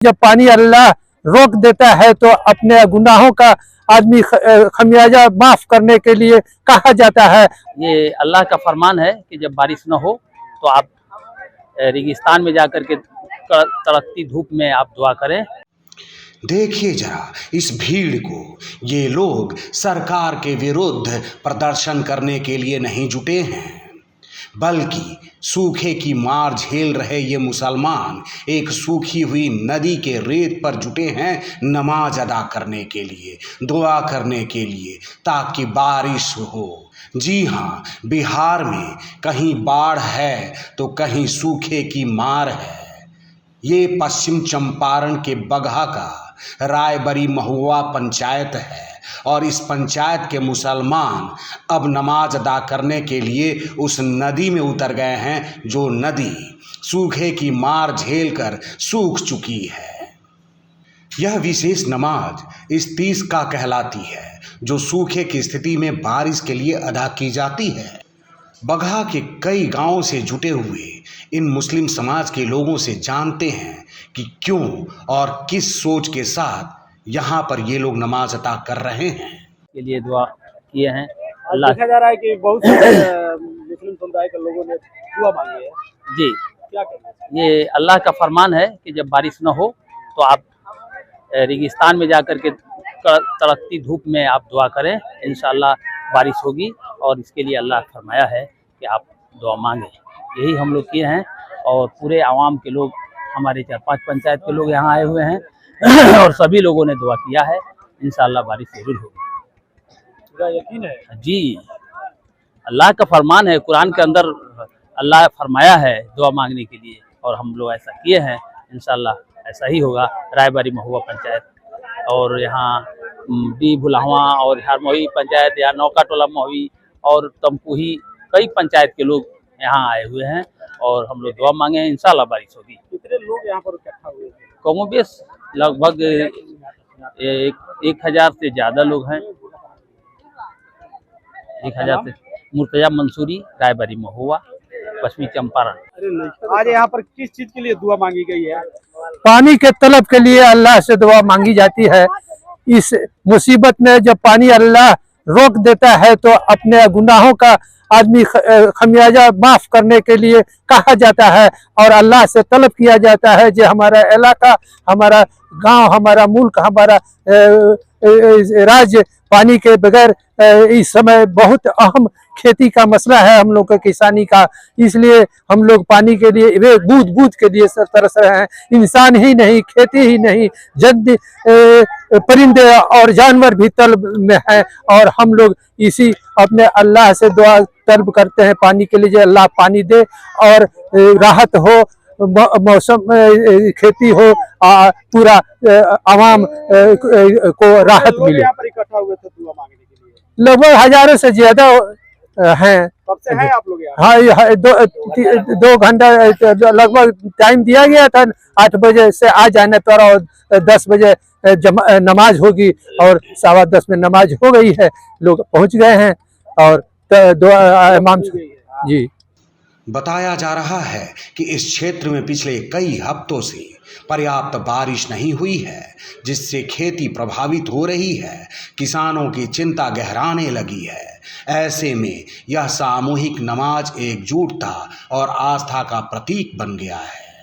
जब पानी अल्लाह रोक देता है तो अपने गुनाहों का आदमी खमियाजा माफ करने के लिए कहा जाता है। ये अल्लाह का फरमान है कि जब बारिश न हो तो आप रेगिस्तान में जाकर के तड़कती धूप में आप दुआ करें। देखिए जरा इस भीड़ को, ये लोग सरकार के विरुद्ध प्रदर्शन करने के लिए नहीं जुटे हैं, बल्कि सूखे की मार झेल रहे ये मुसलमान एक सूखी हुई नदी के रेत पर जुटे हैं नमाज अदा करने के लिए, दुआ करने के लिए, ताकि बारिश हो। जी हाँ, बिहार में कहीं बाढ़ है तो कहीं सूखे की मार है। ये पश्चिम चंपारण के बगहा का रायबरी महुआ पंचायत है और इस पंचायत के मुसलमान अब नमाज अदा करने के लिए उस नदी में उतर गए हैं जो नदी सूखे की मार झेलकर सूख चुकी है। यह विशेष नमाज इस तीस का कहलाती है जो सूखे की स्थिति में बारिश के लिए अदा की जाती है। बगहा के कई गांवों से जुटे हुए इन मुस्लिम समाज के लोगों से जानते हैं कि क्यों और किस सोच के साथ यहाँ पर ये लोग नमाज अदा कर रहे हैं। के लिए दुआ किए हैं। अल्लाह देखा जा रहा है कि बहुत सारे मुस्लिम समुदाय के लोगों ने दुआ मांगी है। जी, क्या कहेंगे? ये अल्लाह का फरमान है कि जब बारिश न हो तो आप रेगिस्तान में जाकर के तड़कती धूप में आप दुआ करें, इंशाअल्लाह बारिश होगी। और इसके लिए अल्लाह फरमाया है कि आप दुआ मांगें। यही हम लोग किए हैं और पूरे आवाम के लोग, हमारे 4-5 पंचायत के लोग यहाँ आए हुए हैं और सभी लोगों ने दुआ किया है, इंशाअल्लाह बारिश जरूर होगी। पूरा यकीन है? जी, अल्लाह का फरमान है, कुरान के अंदर अल्लाह फरमाया है दुआ मांगने के लिए और हम लोग ऐसा किए हैं, इंशाअल्लाह ऐसा ही होगा। रायबरी महुआ पंचायत और यहाँ डी भुलावा और हरमोही पंचायत या नौका टोला मोही और तमकुही कई पंचायत के लोग यहाँ आए हुए हैं और हम लोग दुआ मांगे हैं, इंशाअल्लाह बारिश होगी। कितने लोग यहाँ पर इकट्ठा हुए हैं? कमोबेश लगभग 1000 से ज़्यादा लोग हैं। 1000 से। मुर्तजा मंसूरी, रायबरी महुआ, पश्चिमी चंपारण। आज यहाँ पर किस चीज के लिए दुआ मांगी गई है? पानी के तलब के लिए अल्लाह से दुआ मांगी जाती है। इस मुसीबत में जब पानी अल्लाह रोक देता है तो अपने गुनाहों का आदमी खमियाजा माफ करने के लिए कहा जाता है और अल्लाह से तलब किया जाता है जो हमारा इलाका, हमारा गांव, हमारा मुल्क, हमारा राज्य पानी के बगैर इस समय बहुत अहम खेती का मसला है हम लोग का, किसानी का। इसलिए हम लोग पानी के लिए वे बूंद बूंद के लिए तरस रहे हैं। इंसान ही नहीं, खेती ही नहीं, जंत परिंदे और जानवर भी तलब में हैं और हम लोग इसी अपने अल्लाह से दुआ तलब करते हैं पानी के लिए, जो अल्लाह पानी दे और राहत हो, मौसम खेती हो, पूरा आवाम को राहत मिले। यहाँ पर इकट्ठा हुए थे दुआ मांगने के लिए? लगभग हजारों से ज्यादा हैं। कब से हैं आप लोग यहाँ? हाँ, 2 घंटा लगभग टाइम दिया गया था। 8 बजे से आ जाने पर और 10 बजे नमाज होगी और 10:15 में नमाज हो गई है, लोग पहुंच गए हैं और इमाम जी। बताया जा रहा है कि इस क्षेत्र में पिछले कई हफ्तों से पर्याप्त बारिश नहीं हुई है, जिससे खेती प्रभावित हो रही है, किसानों की चिंता गहराने लगी है। ऐसे में यह सामूहिक नमाज एकजुटता और आस्था का प्रतीक बन गया है।